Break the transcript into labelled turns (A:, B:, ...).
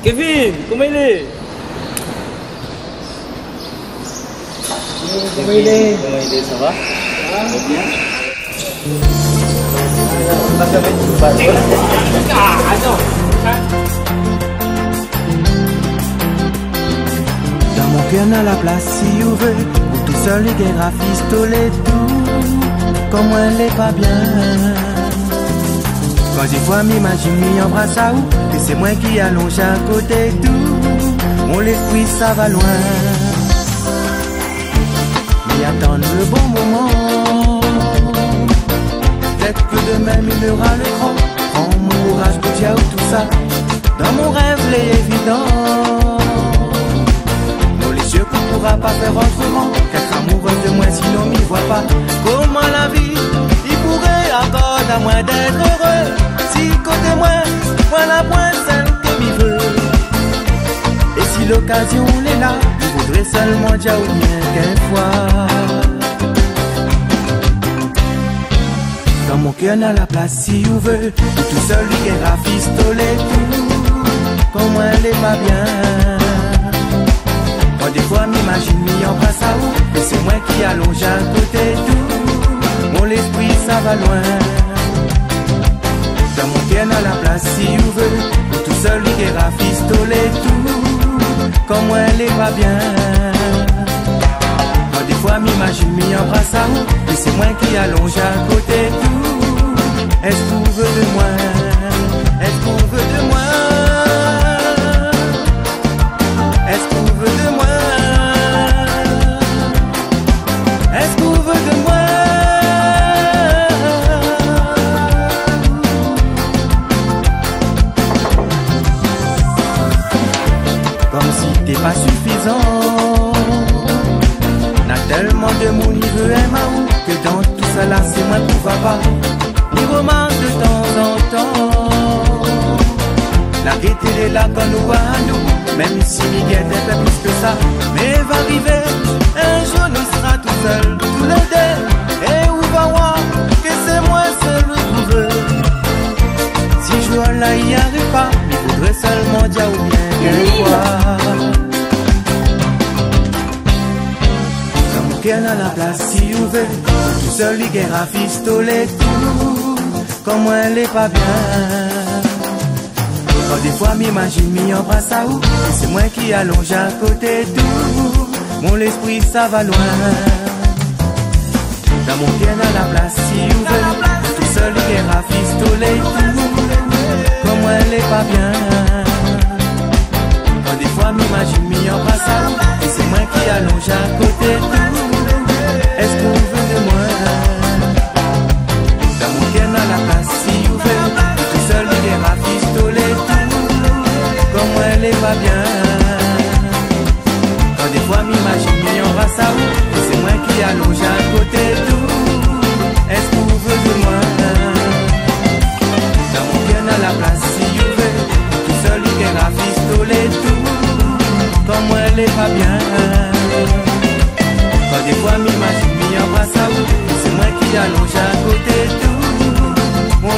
A: Kevin, comment il est?
B: Comment il est?
A: Comment il est, ça va? Ça va bien?
C: Dans mon cœur, dans la place si ouvert, pour tout seul, les graphistes, les tout, comme moi, elle est pas bien. Quand des fois m'imagine m'y embrasse à où, que c'est moi qui allonge à côté tout, mon l'esprit ça va loin. Mais attendre le bon moment, peut-être que demain il aura le grand, prends mon courage pour dire tout ça, dans mon rêve l'est évident. Nos les yeux qu'on pourra pas faire autrement, qu'être amoureuse de moi sinon m'y voit pas, comment la vie, il pourrait encore à moi d'être heureux. Si côté moi, voilà point celle que m'y veut. Et si l'occasion est là, je voudrais seulement dire au bien qu'une fois. Dans mon cœur, dans la place si on veut, tout seul, lui qui est rafistolé tout, comme moi elle est pas bien. Quand des fois m'imagine m'y embrasse à où, et c'est moi qui allonge à côté tout, mon esprit ça va loin. Dans mon cœur, dans la place si on veut, tout seul, lui qui est rafistolé tout, comme moi elle est pas bien. Quand des fois m'imagine m'y embrasse à où, et c'est moi qui allonge à côté tout, est-ce qu'on veut de moi? Est-ce qu'on veut de moi? Est-ce qu'on veut de moi? Est-ce qu'on veut de moi? Comme si t'es pas suffisant, n'a tellement de monde qui veut un maou, que dans tout ça là c'est moi qui va pas, ni romance de temps en temps. La gaieté est là quand nous voit à nous, même si Miguel est un peu plus que ça, mais va arriver, un jour nous sera tout seul, tous les deux, et où va voir que c'est moi seul qui veut. Si je vois là y arrive pas, il faudrait seulement dire ou bien qu'elle voit. Dans mon cœur, dans la place si ouvert, tout seul il est rafistolé tout, comme moi elle est pas bien. Quand des fois m'imagine m'y embrasse à où, et c'est moi qui allonge à côté tout, mon esprit ça va loin. Dans mon cœur, dans la place si ouvert, tout seul il est rafistolé tout, comme moi elle est pas bien. Quand des fois m'imagine m'y embrasse à où, et c'est moi qui allonge à côté tout, est-ce qu'on veut de moi? Dans mon cœur, dans la place si ouvert, tout seul il est rafistolé tout, comme moi elle est pas bien. Quand des fois m'imagine m'y embrasse à où, et c'est moi qui allonge à côté tout, est-ce qu'on veut de moi? Dans mon cœur, dans la place si ouvert, tout seul il est rafistolé tout, comme moi elle est pas bien. Quand des fois m'imagine m'y embrasse à où, et c'est moi qui allonge à côté tout, mon